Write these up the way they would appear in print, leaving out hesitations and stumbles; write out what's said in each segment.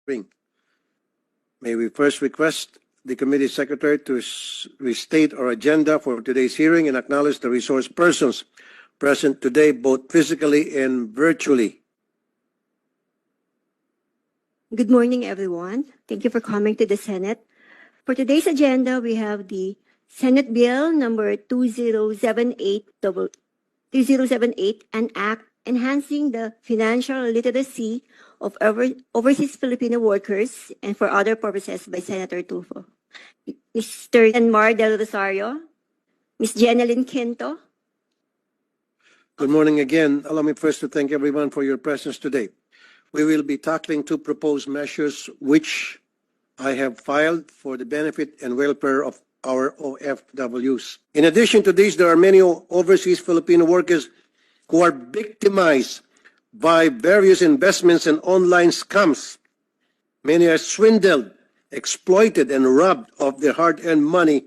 hearing. May we first request the committee secretary to restate our agenda for today's hearing and acknowledge the resource persons present today, both physically and virtually. Good morning, everyone. Thank you for coming to the Senate. For today's agenda, we have the Senate Bill number 2078, an act enhancing the financial literacy of overseas Filipino workers and for other purposes by Senator Tulfo. Mr. Yanmar Del Rosario, Ms. Jeneline Quinto. Good morning again. Allow me first to thank everyone for your presence today. We will be tackling two proposed measures which I have filed for the benefit and welfare of our OFWs. In addition to these, there are many overseas Filipino workers who are victimized by various investments and online scams. Many are swindled, exploited, and robbed of their hard-earned money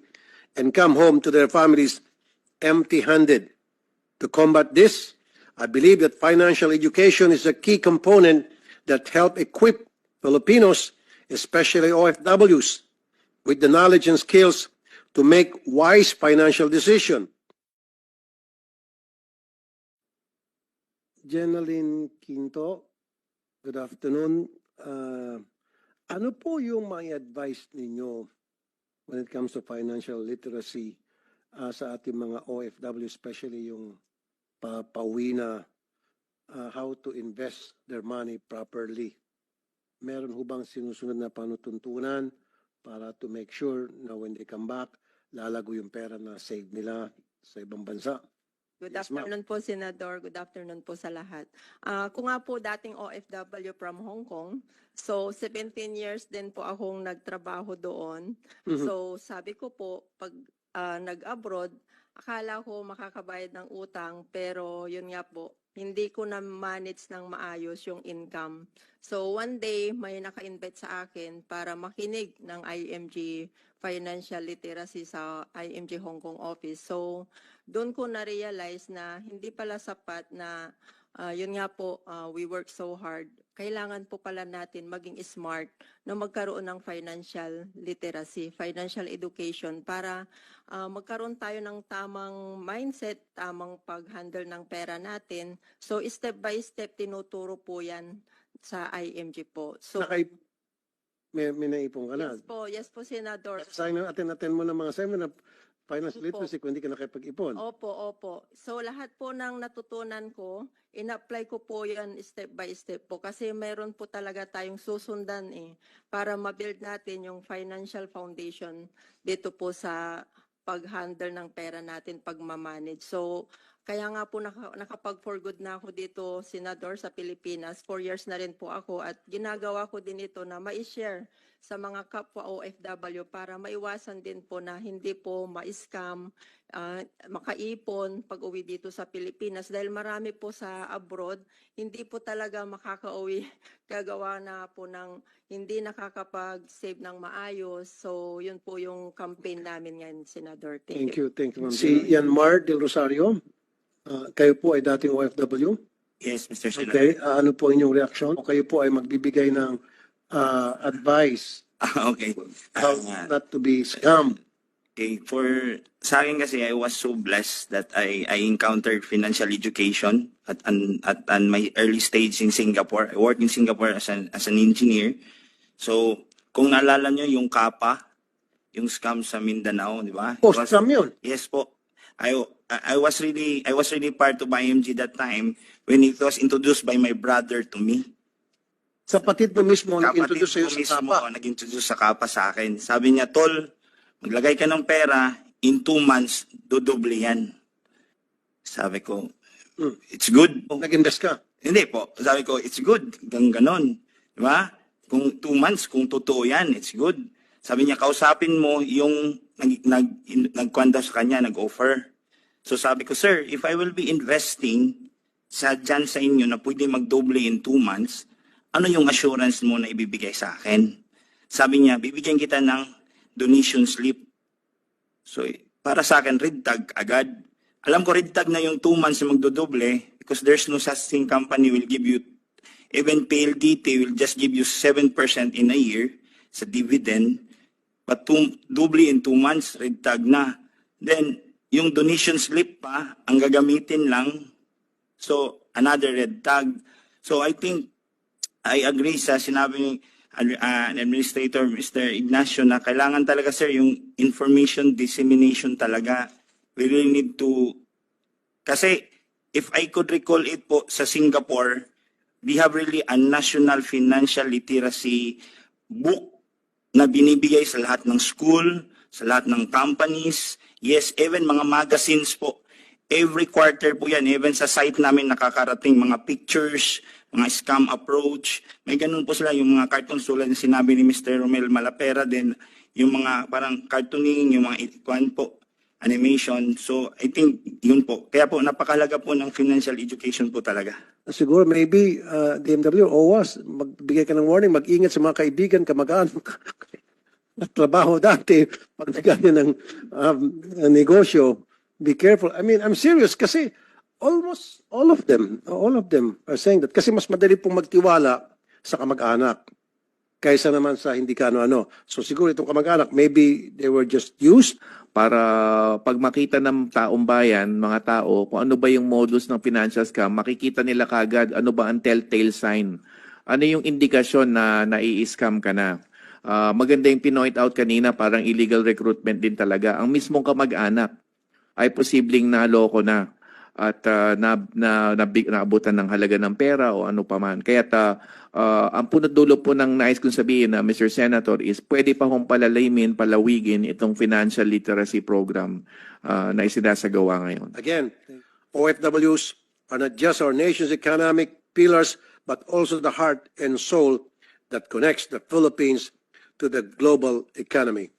and come home to their families empty-handed. To combat this, I believe that financial education is a key component that help equip Filipinos, especially OFWs, with the knowledge and skills to make wise financial decisions. Jeneline Quinto, good afternoon. Ano po yung may advice ninyo when it comes to financial literacy sa ating mga OFW, especially yung pauwi na how to invest their money properly? Meron ho bang sinusunod na panutuntunan para to make sure na when they come back, lalago yung pera na save nila sa ibang bansa? Good afternoon po, Senador. Good afternoon po sa lahat. Kung nga po dating OFW from Hong Kong, so 17 years din po akong nagtrabaho doon. So sabi ko po, pag nag-abroad, akala ko makakabayad ng utang, pero yun nga po, hindi ko na manage ng maayos yung income. So one day, may naka-invite sa akin para makinig ng IMG Financial Literacy sa IMG Hong Kong office. So doon ko na-realize na hindi pala sapat na yun nga po, we work so hard. Kailangan po pala natin maging smart na magkaroon ng financial literacy, financial education para magkaroon tayo ng tamang mindset, tamang pag-handle ng pera natin. So step by step, tinuturo po yan sa IMG po. So, may naipon ka na? Yes po, Senador. Sayang na atin mo ng mga seminar, financial literacy kung hindi ka nakipag-ipon. Opo. So lahat po ng natutunan ko, in-apply ko po yan step by step po kasi meron po talaga tayong susundan para ma-build natin yung financial foundation dito po sa pag-handle ng pera natin, pag-manage. So kaya nga po nakapag-for good na ako dito, Senador, sa Pilipinas. 4 years na rin po ako at ginagawa ko din ito na ma-share sa mga kapwa OFW para maiwasan din po na hindi po ma-scam, makaipon pag uwi dito sa Pilipinas. Dahil marami po sa abroad, hindi po talaga makakauwi gagawa na po ng hindi nakakapag-save ng maayos. So yun po yung campaign namin ngayon, Senador. Thank you, ma'am. Si Yanmar Del Rosario. Kayo po ay dating OFW? Yes, Mr. Senator. Okay, ano po inyong reaksyon? O kayo po ay magbibigay ng advice Okay. how not to be scammed? Okay, sa akin kasi, I was so blessed that I encountered financial education at my early stage in Singapore. I worked in Singapore as an engineer. So, kung naalala nyo yung Kapa, yung scam sa Mindanao, di ba? Oh, scam yun? Yes po. I was really part of IMG that time when it was introduced by my brother to me. Sa kapatid mo mismo nag-introduce sa'yo sa Kapa? Nag-introduce sa Kapa sa akin. Sabi niya, Tol, maglagay ka ng pera, in 2 months, dodoble yan. Sabi ko, it's good. Nag-invest ka? Hindi po. Sabi ko, it's good. Ganon. Di ba? Kung 2 months, kung totoo yan, it's good. Sabi niya, kausapin mo yung nagkwanda sa kanya, nag-offer. So sabi ko, sir, if I will be investing dyan sa inyo na pwede magdoble in 2 months, ano yung assurance mo na ibibigay sa akin? Sabi niya, bibigyan kita ng donation slip. So para sa akin, red tag agad. Alam ko red tag na yung 2 months na magdodoble because there's no such thing company will give you Even PLDT will just give you 7% in a year sa dividend, but doubly in 2 months, red tag na. Then, yung donation slip pa, ang gagamitin lang, so another red tag. So I think, I agree sa sinabi ni Administrator Mr. Ignacio na kailangan talaga sir yung information dissemination talaga. We really need to, kasi if I could recall it po sa Singapore, we have really a national financial literacy book na binibigay sa lahat ng school, sa lahat ng companies, yes, even mga magazines po. Every quarter po yan, even sa site namin nakakarating mga pictures, mga scam approach. May ganun po sila, yung mga cartoons tulad na sinabi ni Mr. Romel Malapera din, yung mga parang cartooning, yung mga ikuan po, animation. So I think yun po. Kaya po napakalaga po ng financial education po talaga. Siguro maybe DMW, OWAS, magbigay ka ng warning, mag-ingat sa mga kaibigan, kamag-anak, trabaho dati, pag nagkanya ng negosyo, be careful. I mean, I'm serious kasi almost all of them are saying that. Kasi mas madali pong magtiwala sa kamag-anak kaysa naman sa hindi ka ano-ano. So siguro itong kamag-anak, maybe they were just used. Para pag makita ng taong bayan, mga tao, kung ano ba yung modus ng financial scam, makikita nila kagad ano ba ang telltale sign. Ano yung indikasyon na nai-scam ka na. Maganda yung pinoint out kanina, parang illegal recruitment din talaga. Ang mismong kamag-anak ay posibleng naloko na at naabutan ng halaga ng pera o ano pa man. Kaya ang punot dulo po ng nais kong sabihin na Mr. Senator is pwede pa hong palawigin itong financial literacy program na isinasagawa ngayon. Again, OFWs are not just our nation's economic pillars, but also the heart and soul that connects the Philippines to the global economy.